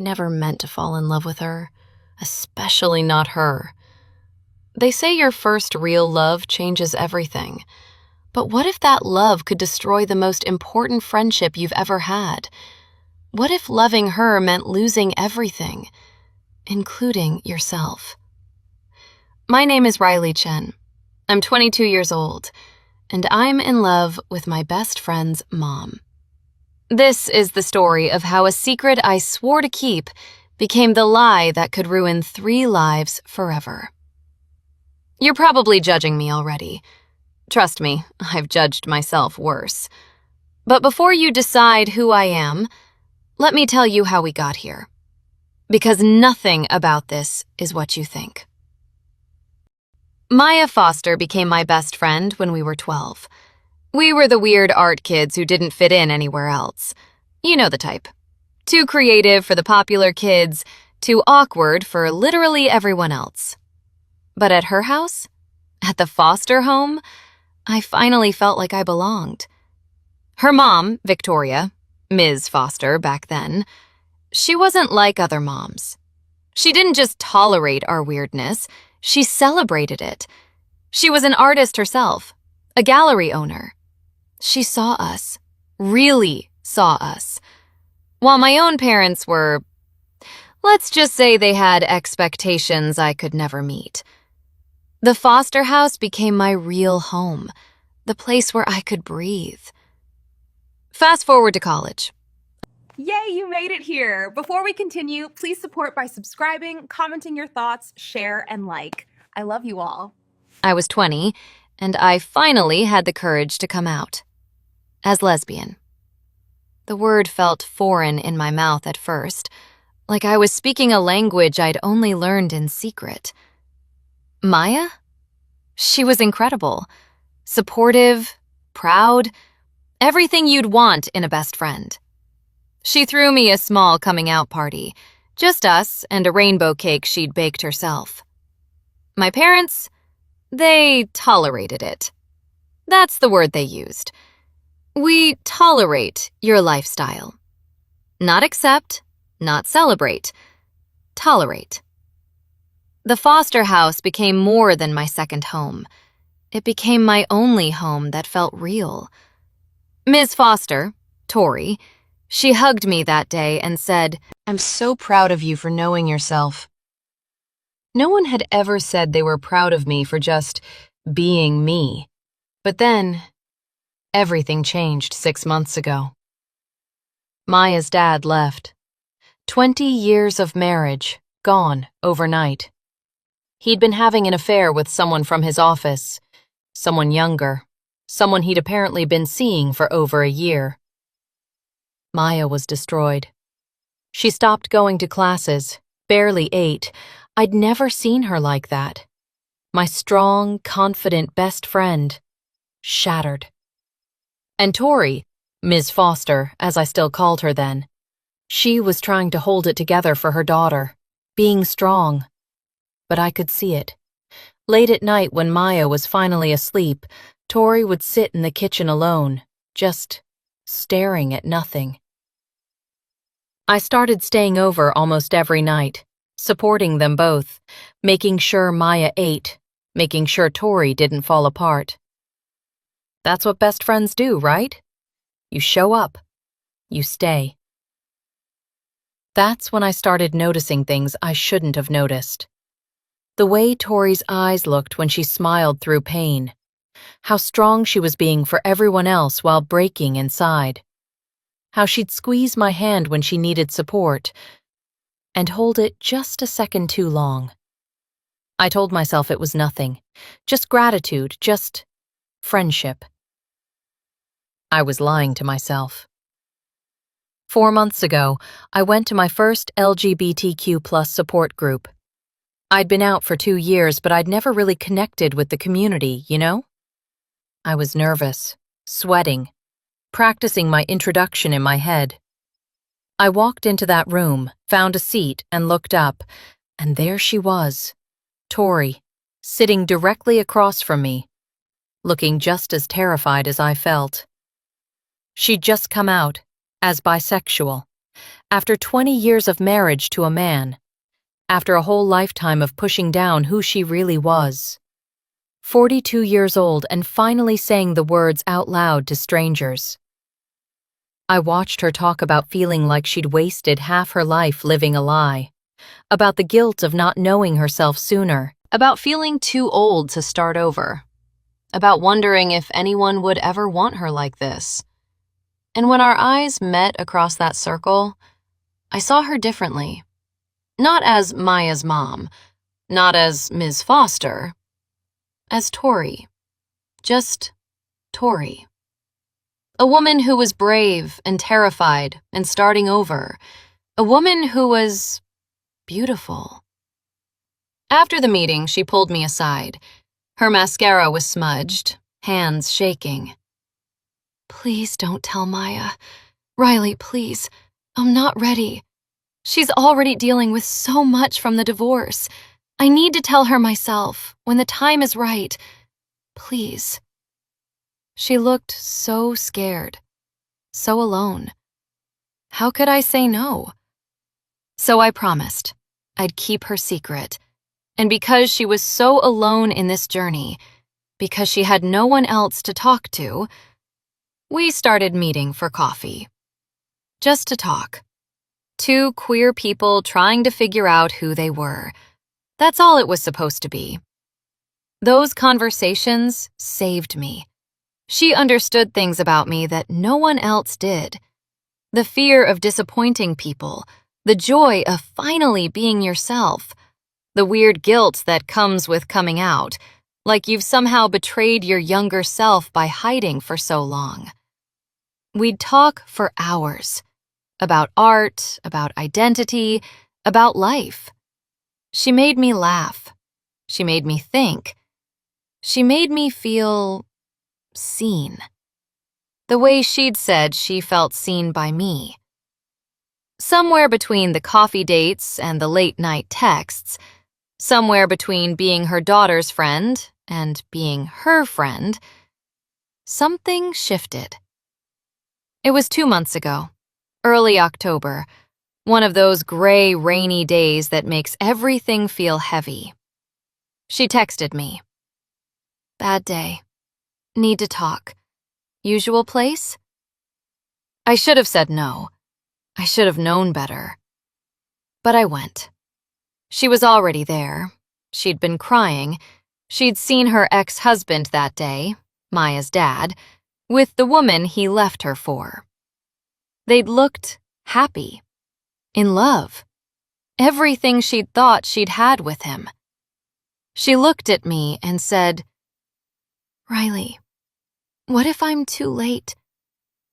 never meant to fall in love with her, especially not her. They say your first real love changes everything. But what if that love could destroy the most important friendship you've ever had? What if loving her meant losing everything, including yourself? My name is Riley Chen. I'm 22 years old, and I'm in love with my best friend's mom. This is the story of how a secret I swore to keep became the lie that could ruin 3 lives forever. You're probably judging me already. Trust me, I've judged myself worse. But before you decide who I am, let me tell you how we got here. Because nothing about this is what you think. Maya Foster became my best friend when we were 12. We were the weird art kids who didn't fit in anywhere else. You know the type. Too creative for the popular kids, too awkward for literally everyone else. But at her house, at the Foster home, I finally felt like I belonged. Her mom, Victoria, Ms. Foster back then, she wasn't like other moms. She didn't just tolerate our weirdness, she celebrated it. She was an artist herself, a gallery owner. She saw us, really saw us. While my own parents were, let's just say they had expectations I could never meet. The Foster house became my real home, the place where I could breathe. Fast forward to college. Yay, you made it here! Before we continue, please support by subscribing, commenting your thoughts, share, and like. I love you all. I was 20, and I finally had the courage to come out. As lesbian. The word felt foreign in my mouth at first, like I was speaking a language I'd only learned in secret. Maya? She was incredible. Supportive, proud, everything you'd want in a best friend. She threw me a small coming-out party, just us and a rainbow cake she'd baked herself. My parents, they tolerated it. That's the word they used. We tolerate your lifestyle. Not accept, not celebrate. Tolerate. The Foster house became more than my second home. It became my only home that felt real. Ms. Foster, Tori, she hugged me that day and said, "I'm so proud of you for knowing yourself." No one had ever said they were proud of me for just being me. But then, everything changed 6 months ago. Maya's dad left. 20 years of marriage, gone overnight. He'd been having an affair with someone from his office, someone younger, someone he'd apparently been seeing for over a year. Maya was destroyed. She stopped going to classes, barely ate. I'd never seen her like that. My strong, confident best friend, shattered. And Tori, Ms. Foster, as I still called her then, she was trying to hold it together for her daughter, being strong. But I could see it. Late at night when Maya was finally asleep, Tori would sit in the kitchen alone, just staring at nothing. I started staying over almost every night, supporting them both, making sure Maya ate, making sure Tori didn't fall apart. That's what best friends do, right? You show up. You stay. That's when I started noticing things I shouldn't have noticed. The way Tori's eyes looked when she smiled through pain. How strong she was being for everyone else while breaking inside. How she'd squeeze my hand when she needed support, and hold it just a second too long. I told myself it was nothing, just gratitude, just friendship. I was lying to myself. 4 months ago, I went to my first LGBTQ+ support group. I'd been out for 2 years, but I'd never really connected with the community, you know? I was nervous, sweating, practicing my introduction in my head. I walked into that room, found a seat, and looked up, and there she was, Tori, sitting directly across from me, looking just as terrified as I felt. She'd just come out, as bisexual, After 20 years of marriage to a man, after a whole lifetime of pushing down who she really was. 42 years old and finally saying the words out loud to strangers. I watched her talk about feeling like she'd wasted half her life living a lie, about the guilt of not knowing herself sooner, About feeling too old to start over. About wondering if anyone would ever want her like this. And when our eyes met across that circle, I saw her differently. Not as Maya's mom, not as Ms. Foster, as Tori. Just Tori. A woman who was brave and terrified and starting over. A woman who was beautiful. After the meeting, she pulled me aside. Her mascara was smudged, hands shaking. "Please don't tell Maya. Riley, please. I'm not ready. She's already dealing with so much from the divorce. I need to tell her myself, when the time is right. Please." She looked so scared, so alone. How could I say no? So I promised I'd keep her secret. And because she was so alone in this journey, because she had no one else to talk to, we started meeting for coffee. Just to talk. Two queer people trying to figure out who they were. That's all it was supposed to be. Those conversations saved me. She understood things about me that no one else did. The fear of disappointing people, the joy of finally being yourself, the weird guilt that comes with coming out, like you've somehow betrayed your younger self by hiding for so long. We'd talk for hours. About art, about identity, about life. She made me laugh. She made me think. She made me feel seen. The way she'd said she felt seen by me. Somewhere between the coffee dates and the late-night texts, somewhere between being her daughter's friend and being her friend, something shifted. It was 2 months ago, early October, one of those gray, rainy days that makes everything feel heavy. She texted me. "Bad day. Need to talk. Usual place?" I should have said no. I should have known better. But I went. She was already there. She'd been crying. She'd seen her ex-husband that day, Maya's dad, with the woman he left her for. They'd looked happy, in love, everything she'd thought she'd had with him. She looked at me and said, "Riley, what if I'm too late?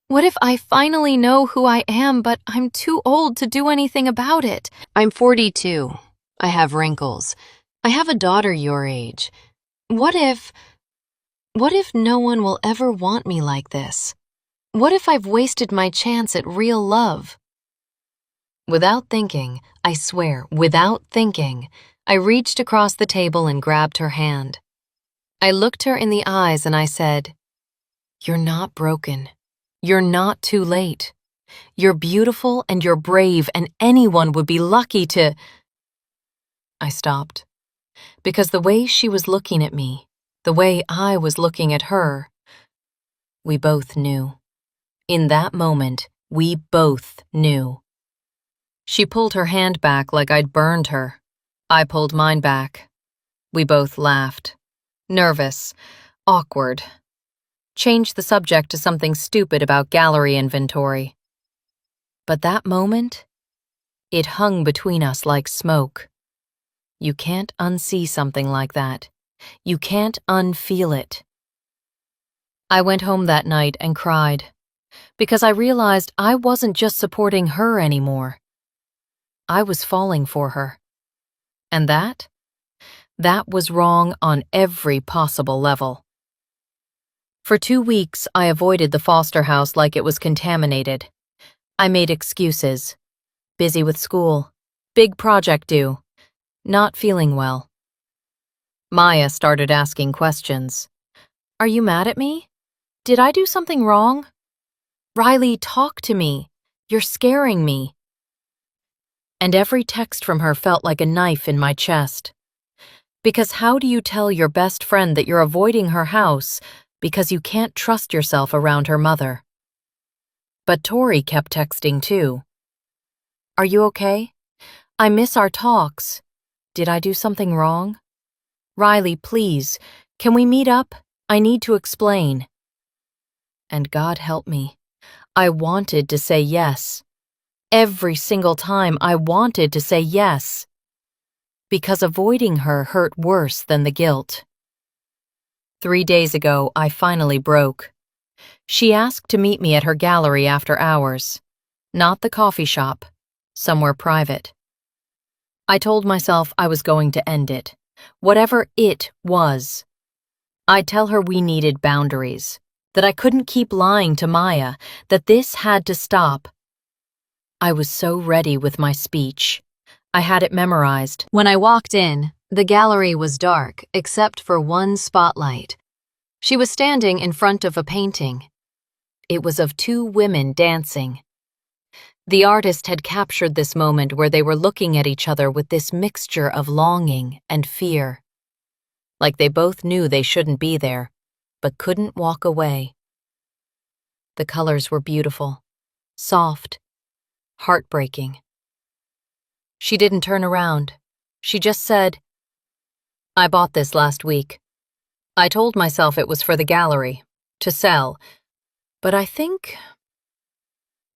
What if I finally know who I am, but I'm too old to do anything about it? I'm 42. I have wrinkles. I have a daughter your age. What if no one will ever want me like this? What if I've wasted my chance at real love?" Without thinking, I swear, without thinking, I reached across the table and grabbed her hand. I looked her in the eyes and I said, "You're not broken. You're not too late. You're beautiful and you're brave, and anyone would be lucky to—" I stopped, because the way she was looking at me, the way I was looking at her, we both knew. In that moment, we both knew. She pulled her hand back like I'd burned her. I pulled mine back. We both laughed. Nervous, awkward. Changed the subject to something stupid about gallery inventory. But that moment, it hung between us like smoke. You can't unsee something like that. You can't unfeel it. I went home that night and cried, because I realized I wasn't just supporting her anymore. I was falling for her. And that was wrong on every possible level. For 2 weeks, I avoided the foster house like it was contaminated. I made excuses. Busy with school. Big project due. Not feeling well. Maya started asking questions. "Are you mad at me? Did I do something wrong? Riley, talk to me. You're scaring me." and every text from her felt like a knife in my chest. Because how do you tell your best friend that you're avoiding her house because you can't trust yourself around her mother? But Tori kept texting too. Are you okay? I miss our talks. Did I do something wrong? Riley, please, can we meet up? I need to explain. And God help me, I wanted to say yes. Every single time I wanted to say yes. Because avoiding her hurt worse than the guilt. 3 days ago, I finally broke. She asked to meet me at her gallery after hours. Not the coffee shop, somewhere private. I told myself I was going to end it, whatever it was. I'd tell her we needed boundaries, that I couldn't keep lying to Maya, that this had to stop. I was so ready with my speech. I had it memorized. When I walked in, the gallery was dark except for one spotlight. She was standing in front of a painting. It was of 2 women dancing. The artist had captured this moment where they were looking at each other with this mixture of longing and fear. Like they both knew they shouldn't be there, but couldn't walk away. The colors were beautiful, soft, heartbreaking. She didn't turn around. She just said, I bought this last week. I told myself it was for the gallery, to sell, but I think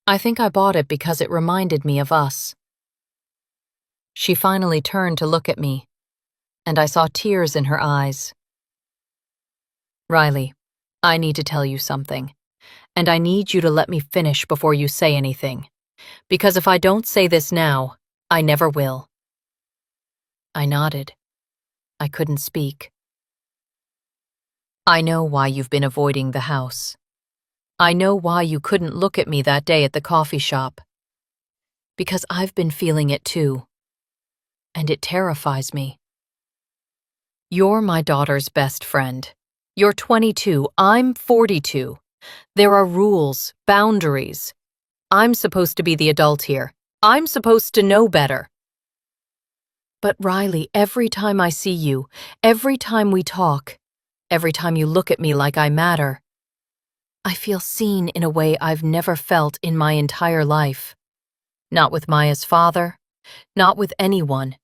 I bought it because it reminded me of us. She finally turned to look at me, and I saw tears in her eyes. Riley, I need to tell you something, and I need you to let me finish before you say anything, because if I don't say this now, I never will. I nodded. I couldn't speak. I know why you've been avoiding the house. I know why you couldn't look at me that day at the coffee shop. Because I've been feeling it too. And it terrifies me. You're my daughter's best friend. You're 22, I'm 42. There are rules, boundaries. I'm supposed to be the adult here. I'm supposed to know better. But Riley, every time I see you, every time we talk, every time you look at me like I matter, I feel seen in a way I've never felt in my entire life. Not with Maya's father, not with anyone.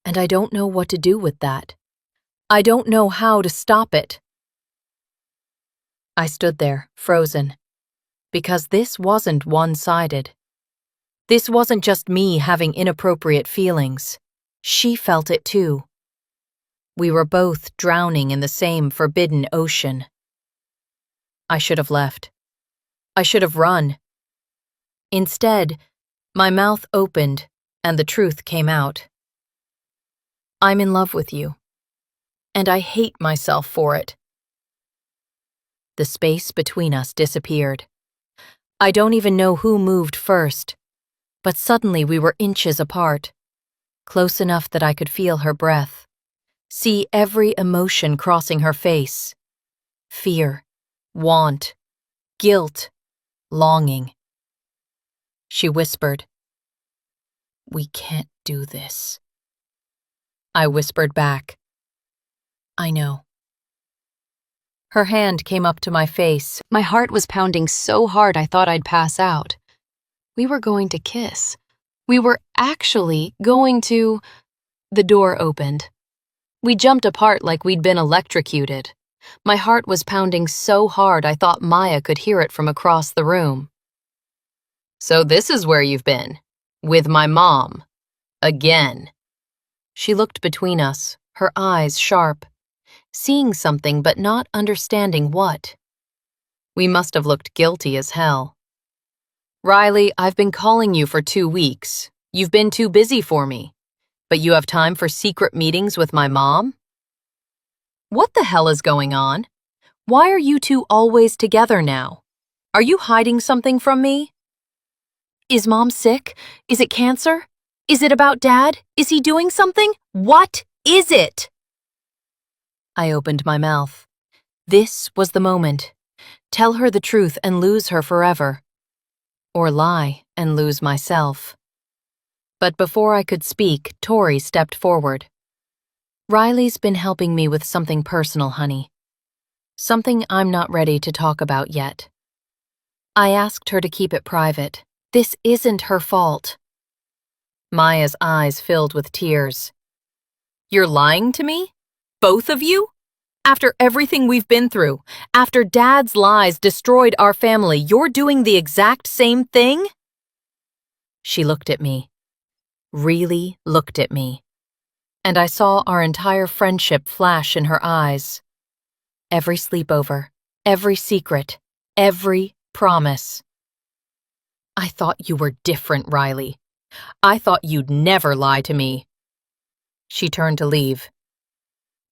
And I don't know what to do with that. I don't know how to stop it. I stood there, frozen, because this wasn't one-sided. This wasn't just me having inappropriate feelings. She felt it too. We were both drowning in the same forbidden ocean. I should have left. I should have run. Instead, my mouth opened and the truth came out. I'm in love with you, and I hate myself for it. The space between us disappeared. I don't even know who moved first, but suddenly we were inches apart, close enough that I could feel her breath, see every emotion crossing her face. Fear, want, guilt, longing. She whispered, "We can't do this." I whispered back, "I know." Her hand came up to my face. My heart was pounding so hard I thought I'd pass out. We were going to kiss. We were actually going to... The door opened. We jumped apart like we'd been electrocuted. My heart was pounding so hard I thought Maya could hear it from across the room. "So this is where you've been. With my mom. Again." She looked between us, her eyes sharp, seeing something but not understanding what. We must have looked guilty as hell. "Riley, I've been calling you for 2 weeks. You've been too busy for me. But you have time for secret meetings with my mom? What the hell is going on? Why are you two always together now? Are you hiding something from me? Is Mom sick? Is it cancer? Is it about Dad? Is he doing something? What is it?" I opened my mouth. This was the moment. Tell her the truth and lose her forever. Or lie and lose myself. But before I could speak, Tori stepped forward. Riley's been helping me with something personal, honey. Something I'm not ready to talk about yet. I asked her to keep it private. This isn't her fault. Maya's eyes filled with tears. You're lying to me? Both of you? After everything we've been through, after Dad's lies destroyed our family, you're doing the exact same thing? She looked at me. Really looked at me. And I saw our entire friendship flash in her eyes. Every sleepover, every secret, every promise. I thought you were different, Riley. I thought you'd never lie to me. She turned to leave.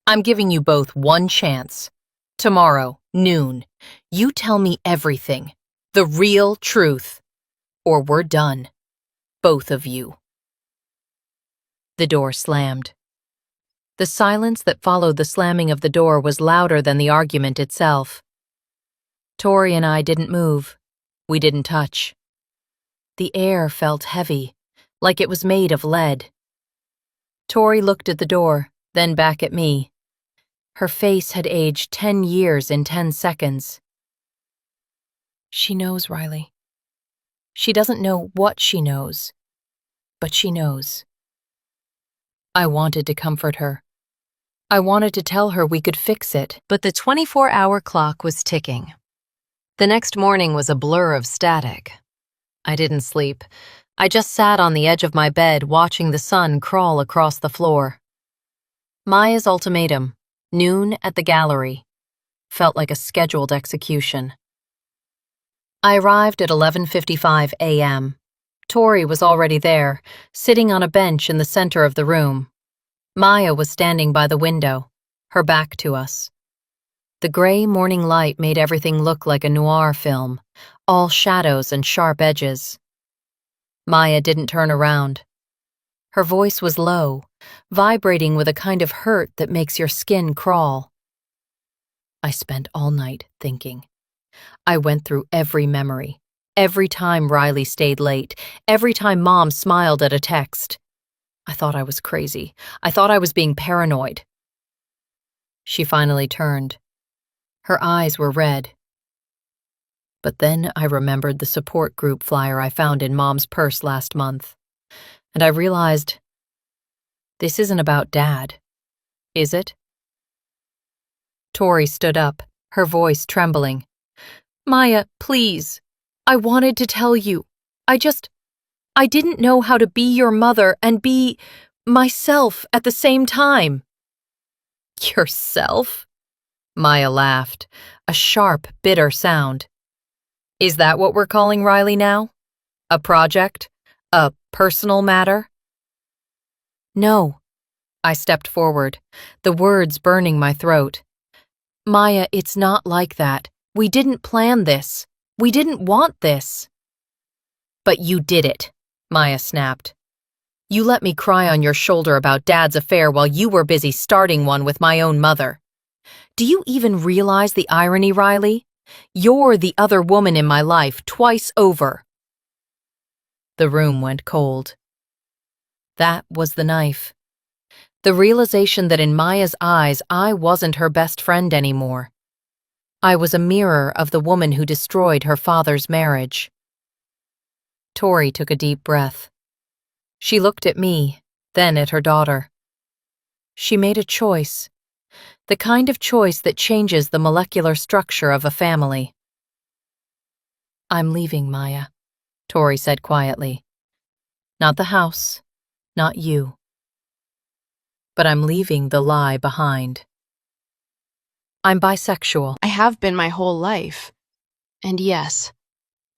I'm giving you both one chance. Tomorrow, noon, you tell me everything, the real truth, or we're done. Both of you. The door slammed. The silence that followed the slamming of the door was louder than the argument itself. Tori and I didn't move. We didn't touch. The air felt heavy, like it was made of lead. Tori looked at the door, then back at me. Her face had aged 10 years in 10 seconds. She knows, Riley. She doesn't know what she knows, but she knows. I wanted to comfort her. I wanted to tell her we could fix it. But the 24-hour clock was ticking. The next morning was a blur of static. I didn't sleep. I just sat on the edge of my bed watching the sun crawl across the floor. Maya's ultimatum, noon at the gallery, felt like a scheduled execution. I arrived at 11:55 a.m. Tori was already there, sitting on a bench in the center of the room. Maya was standing by the window, her back to us. The gray morning light made everything look like a noir film, all shadows and sharp edges. Maya didn't turn around. Her voice was low, vibrating with a kind of hurt that makes your skin crawl. I spent all night thinking. I went through every memory, every time Riley stayed late, every time Mom smiled at a text. I thought I was crazy. I thought I was being paranoid. She finally turned. Her eyes were red. But then I remembered the support group flyer I found in Mom's purse last month, and I realized, this isn't about Dad, is it? Tori stood up, her voice trembling. Maya, please. I wanted to tell you. I didn't know how to be your mother and be myself at the same time. Yourself? Maya laughed, a sharp, bitter sound. Is that what we're calling Riley now? A project? A personal matter? No. I stepped forward, the words burning my throat. Maya, it's not like that. We didn't plan this. We didn't want this. But you did it, Maya snapped. You let me cry on your shoulder about Dad's affair while you were busy starting one with my own mother. Do you even realize the irony, Riley? You're the other woman in my life twice over. The room went cold. That was the knife. The realization that in Maya's eyes I wasn't her best friend anymore. I was a mirror of the woman who destroyed her father's marriage. Tori took a deep breath. She looked at me, then at her daughter. She made a choice. The kind of choice that changes the molecular structure of a family. I'm leaving, Maya, Tori said quietly. Not the house, not you. But I'm leaving the lie behind. I'm bisexual. I have been my whole life. And yes,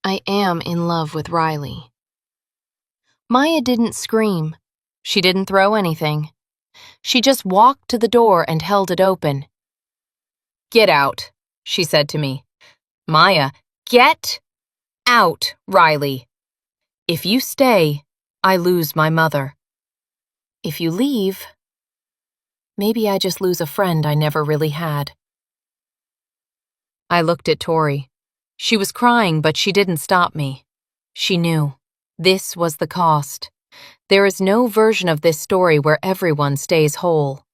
I am in love with Riley. Maya didn't scream. She didn't throw anything. She just walked to the door and held it open. Get out, she said to me. Maya, get out, Riley. If you stay, I lose my mother. If you leave, maybe I just lose a friend I never really had. I looked at Tori. She was crying, but she didn't stop me. She knew. This was the cost. There is no version of this story where everyone stays whole.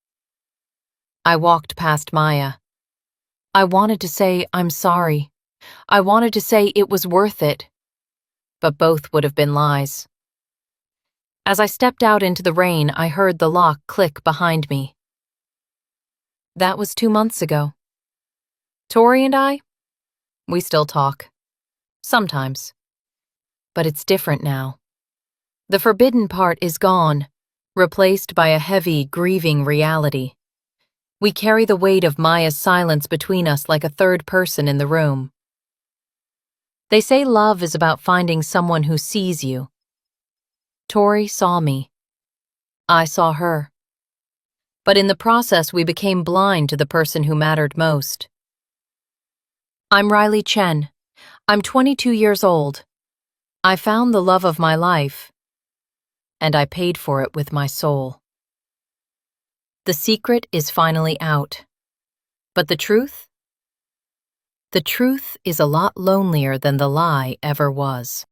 I walked past Maya. I wanted to say, I'm sorry. I wanted to say it was worth it. But both would have been lies. As I stepped out into the rain, I heard the lock click behind me. That was 2 months ago. Tori and I, we still talk. Sometimes. But it's different now. The forbidden part is gone, replaced by a heavy, grieving reality. We carry the weight of Maya's silence between us like a third person in the room. They say love is about finding someone who sees you. Tori saw me. I saw her. But in the process, we became blind to the person who mattered most. I'm Riley Chen. I'm 22 years old. I found the love of my life, and I paid for it with my soul. The secret is finally out. But the truth? The truth is a lot lonelier than the lie ever was.